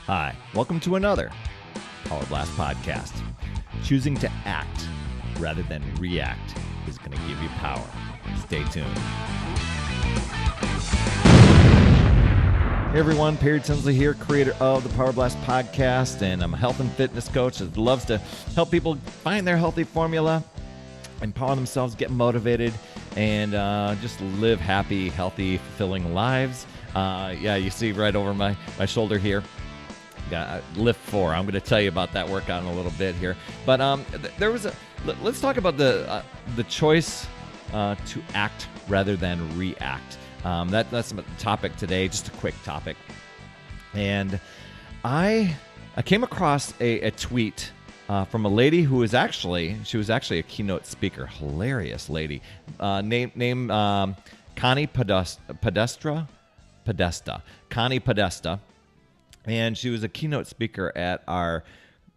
Hi, welcome to another Power Blast podcast. Choosing to act rather than react is going to give you power. Stay tuned. Hey everyone, Tinsley here, creator of the Power Blast podcast, and I'm a health and fitness coach that loves to help people find their healthy formula, empower themselves, get motivated, and just live happy, healthy, fulfilling lives. You see right over my shoulder here, got lift 4. I'm going to tell you about that workout in a little bit here. But let's talk about the choice to act rather than react. That's the topic today, just a quick topic. And I came across a tweet from a lady who was actually a keynote speaker, hilarious lady, named Connie Podesta. Connie Podesta. And she was a keynote speaker at our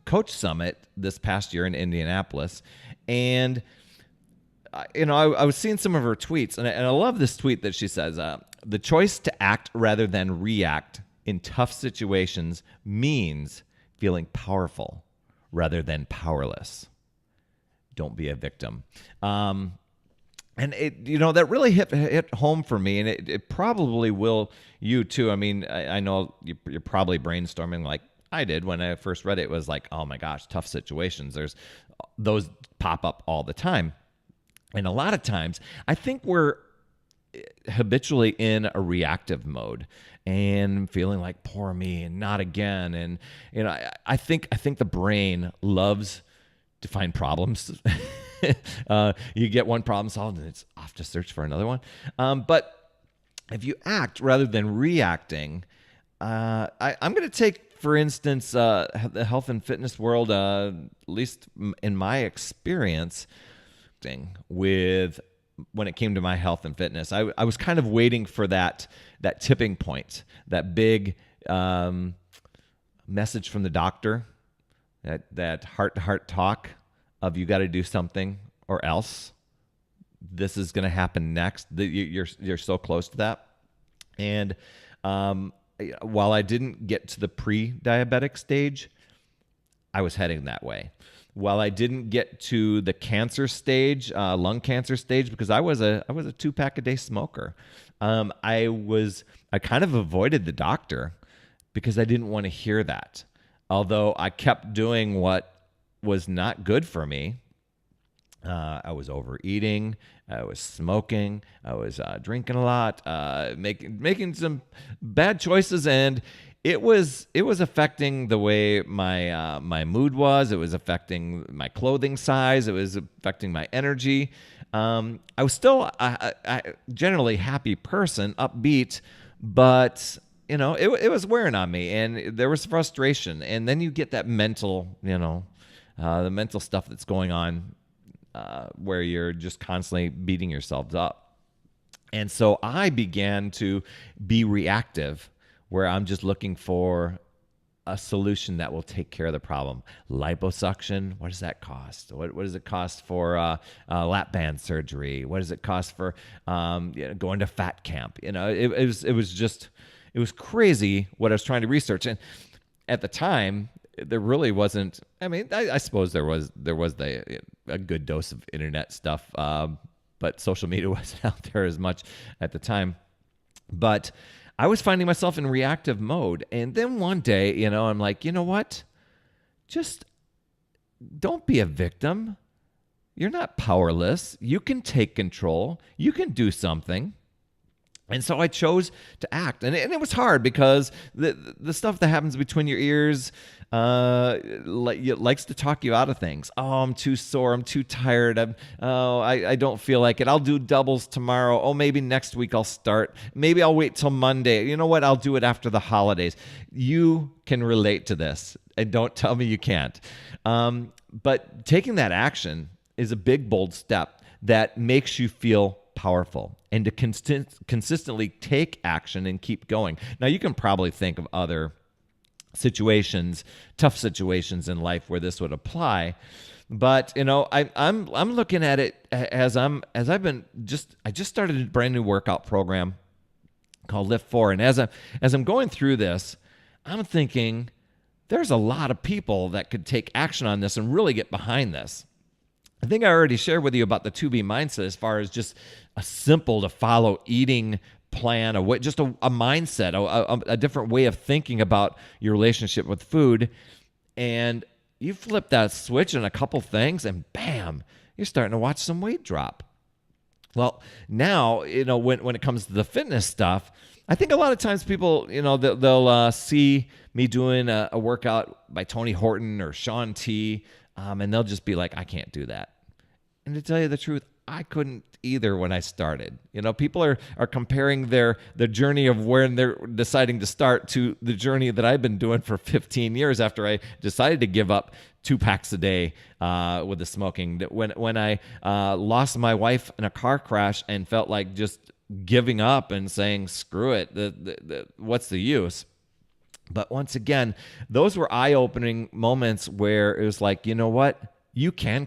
Coach Summit this past year in Indianapolis. And, I was seeing some of her tweets, and I love this tweet that she says, the choice to act rather than react in tough situations means feeling powerful rather than powerless. Don't be a victim. And it, that really hit home for me, and it probably will you too. I mean, I know you're probably brainstorming like I did when I first read it. It was like, oh my gosh, tough situations. There's those pop up all the time, and a lot of times I think we're habitually in a reactive mode and feeling like poor me and not again. And I think the brain loves to find problems. You get one problem solved and it's off to search for another one. But if you act rather than reacting, I'm going to take, for instance, the health and fitness world, at least in my experience, with when it came to my health and fitness, I was kind of waiting for that tipping point, that big message from the doctor, that heart-to-heart talk of you got to do something or else this is going to happen next. You're so close to that. And while I didn't get to the pre-diabetic stage, I was heading that way. While I didn't get to the cancer stage, lung cancer stage, because I was a 2-pack a day smoker, I kind of avoided the doctor because I didn't want to hear that. Although I kept doing what was not good for me. I was overeating, I was smoking, I was drinking a lot, making some bad choices, and it was affecting the way my mood was. It was affecting my clothing size. It was affecting my energy. I was still a generally happy person, upbeat, but it was wearing on me, and there was frustration. And then you get that mental, the mental stuff that's going on, where you're just constantly beating yourselves up. And so I began to be reactive, where I'm just looking for a solution that will take care of the problem. Liposuction, what does that cost? What does it cost for lap band surgery? What does it cost for going to fat camp? It was crazy what I was trying to research. And at the time, there really wasn't. I mean, I suppose there was a good dose of internet stuff, but social media wasn't out there as much at the time. But I was finding myself in reactive mode, and then one day, I'm like, you know what? Just don't be a victim. You're not powerless. You can take control. You can do something. And so I chose to act, and it was hard because the stuff that happens between your ears likes to talk you out of things. Oh, I'm too sore. I'm too tired. I don't feel like it. I'll do doubles tomorrow. Oh, maybe next week I'll start. Maybe I'll wait till Monday. You know what? I'll do it after the holidays. You can relate to this, and don't tell me you can't. But taking that action is a big, bold step that makes you feel powerful, and to consistently take action and keep going. Now, you can probably think of other situations, tough situations in life where this would apply, but I'm looking at it I just started a brand new workout program called Lift 4, and as I'm going through this, I'm thinking, there's a lot of people that could take action on this and really get behind this. I think I already shared with you about the 2B mindset as far as just a simple to follow eating plan, just a mindset, a different way of thinking about your relationship with food. And you flip that switch in a couple things and bam, you're starting to watch some weight drop. Well, now, when it comes to the fitness stuff, I think a lot of times people, they'll see me doing a workout by Tony Horton or Shaun T, and they'll just be like, I can't do that. And to tell you the truth, I couldn't either when I started. People are comparing their journey of when they're deciding to start to the journey that I've been doing for 15 years after I decided to give up 2 packs a day with the smoking. When I lost my wife in a car crash and felt like just giving up and saying, screw it, what's the use? But once again, those were eye-opening moments where it was like, you know what? You can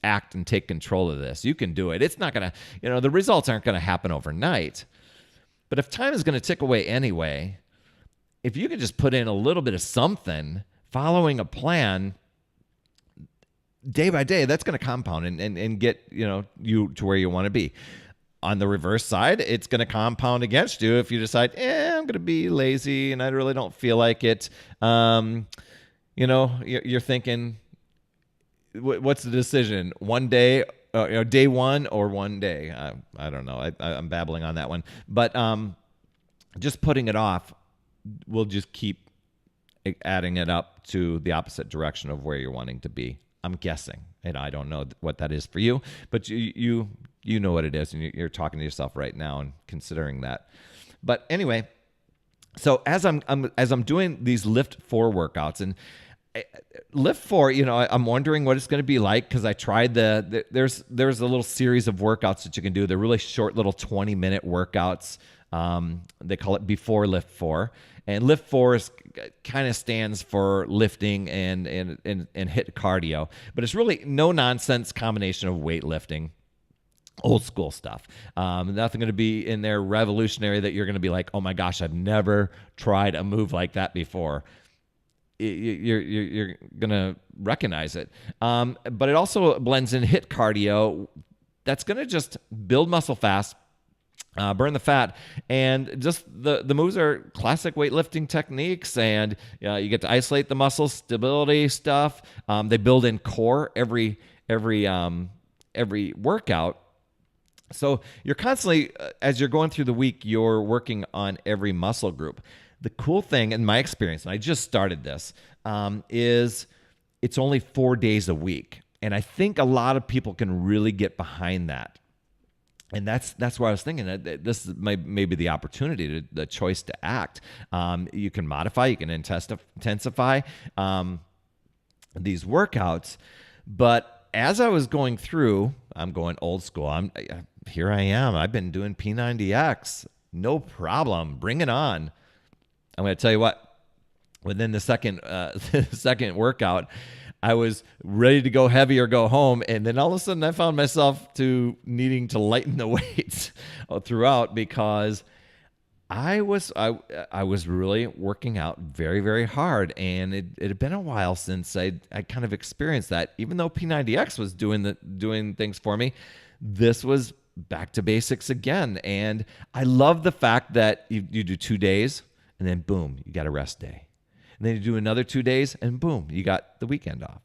act and take control of this. You can do it. It's not going to, the results aren't going to happen overnight. But if time is going to tick away anyway, if you can just put in a little bit of something, following a plan, day by day, that's going to compound and get, you to where you want to be. On the reverse side, it's going to compound against you if you decide, I'm going to be lazy and I really don't feel like it. You're thinking, what's the decision? One day, day one or one day? I don't know. I'm babbling on that one. But just putting it off will just keep adding it up to the opposite direction of where you're wanting to be. I'm guessing, and I don't know what that is for you, but you know what it is, and you're talking to yourself right now and considering that. But anyway, so as I'm doing these Lift 4 workouts, and Lift 4, I'm wondering what it's going to be like because I tried there's a little series of workouts that you can do. They're really short little 20-minute workouts. They call it Before Lift 4. And Lift 4 kind of stands for lifting and hit cardio. But it's really no-nonsense combination of weightlifting, old school stuff. Nothing going to be in there revolutionary that you're going to be like, oh my gosh, I've never tried a move like that before. You're going to recognize it. But it also blends in hit cardio. That's going to just build muscle fast, burn the fat, and just the moves are classic weightlifting techniques, and you get to isolate the muscle stability stuff. They build in core every workout. So you're constantly, as you're going through the week, you're working on every muscle group. The cool thing, in my experience, and I just started this, is it's only 4 days a week. And I think a lot of people can really get behind that. And that's where I was thinking that this is maybe the opportunity, the choice to act. You can modify, you can intensify these workouts. But as I was going through, I'm going old school. Here I am. I've been doing P90X. No problem. Bring it on. I'm going to tell you what, within the second workout, I was ready to go heavy or go home. And then all of a sudden I found myself needing to lighten the weights throughout because I was really working out very, very hard. And it had been a while since I kind of experienced that. Even though P90X was doing things for me, this was back to basics again. And I love the fact that you do 2 days, and then boom, you got a rest day. And then you do another 2 days, and boom, you got the weekend off.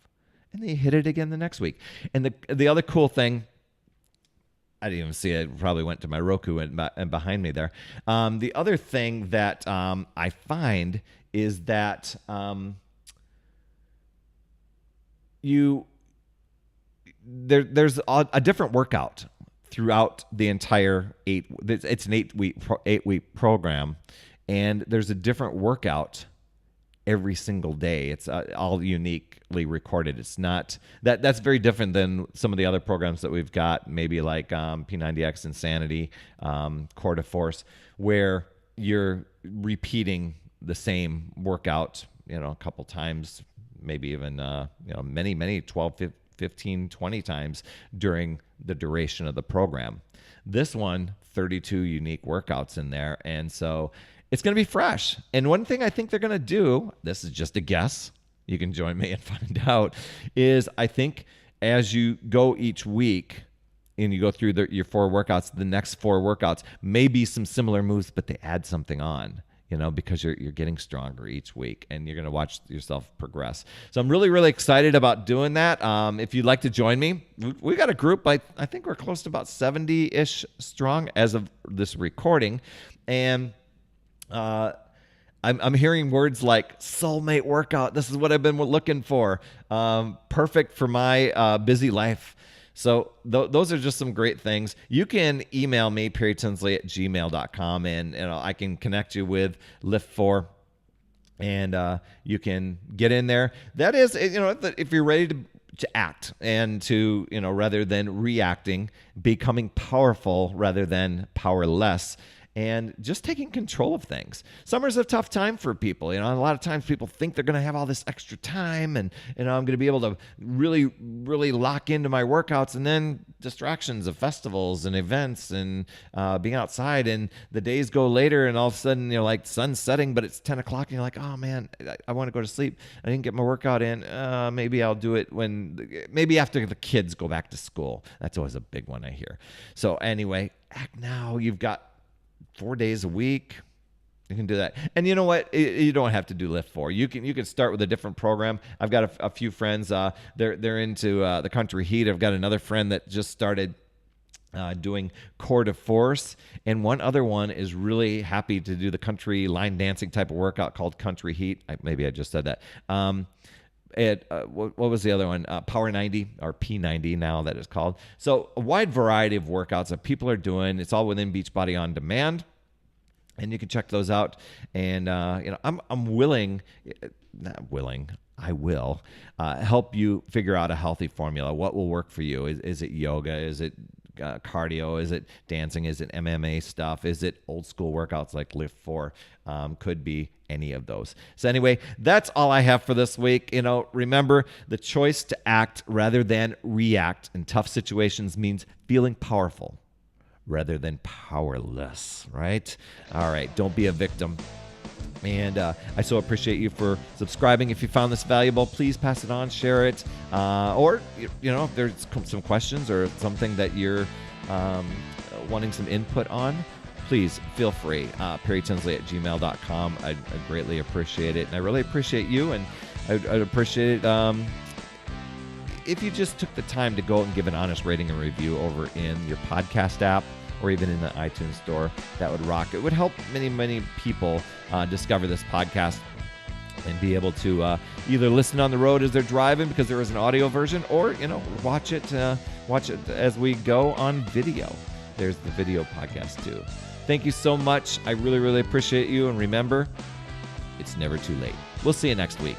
And then you hit it again the next week. And the other cool thing, I didn't even see it. It probably went to my Roku and behind me there. The other thing that I find is that there's a different workout throughout the entire it's an 8-week program. And there's a different workout every single day. It's all uniquely recorded. It's not that's very different than some of the other programs that we've got, maybe like P90X Insanity, Core to Force, where you're repeating the same workout, a couple times, maybe even many 12, 15, 20 times during the duration of the program. This one, 32 unique workouts in there, and so it's going to be fresh. And one thing I think they're going to do, this is just a guess, you can join me and find out, is I think as you go each week and you go through your 4 workouts, the next 4 workouts may be some similar moves, but they add something on, because you're getting stronger each week and you're going to watch yourself progress. So I'm really, really excited about doing that. If you'd like to join me, we got a group. I think we're close to about 70-ish strong as of this recording. And I'm hearing words like soulmate workout. This is what I've been looking for. Perfect for my busy life. So those are just some great things. You can email me, perrytinsley@gmail.com, and I can connect you with Lift4, and you can get in there. That is, if you're ready to act and to, rather than reacting, becoming powerful rather than powerless, and just taking control of things. Summer's a tough time for people. A lot of times people think they're going to have all this extra time and, I'm going to be able to really, really lock into my workouts, and then distractions of festivals and events and being outside, and the days go later, and all of a sudden, like sun's setting, but it's 10 o'clock and you're like, oh man, I want to go to sleep. I didn't get my workout in. Maybe I'll do it maybe after the kids go back to school. That's always a big one I hear. So anyway, act now. You've got 4 days a week. You can do that. And you know what? You don't have to do Lift4. You can start with a different program. I've got a few friends. They're into the Country Heat. I've got another friend that just started doing Core de Force, and one other one is really happy to do the country line dancing type of workout called Country Heat. Maybe I just said that. What was the other one? Power 90, or P90 now that it's called. So a wide variety of workouts that people are doing. It's all within Beachbody On Demand, and you can check those out. And I'm willing, not willing, I will help you figure out a healthy formula. What will work for you? Is it yoga? Is it cardio? Is it dancing? Is it MMA stuff? Is it old school workouts like Lift4? Could be any of those. So anyway, that's all I have for this week. Remember, the choice to act rather than react in tough situations means feeling powerful rather than powerless, right? All right, don't be a victim. And I so appreciate you for subscribing. If you found this valuable, please pass it on, share it. Or, if there's some questions or something that you're wanting some input on, please feel free. perrytinsley@gmail.com. I'd greatly appreciate it. And I really appreciate you. And I'd appreciate it if you just took the time to go and give an honest rating and review over in your podcast app or even in the iTunes store. That would rock. It would help many, many people discover this podcast and be able to either listen on the road as they're driving, because there is an audio version, or watch it as we go on video. There's the video podcast too. Thank you so much. I really, really appreciate you. And remember, it's never too late. We'll see you next week.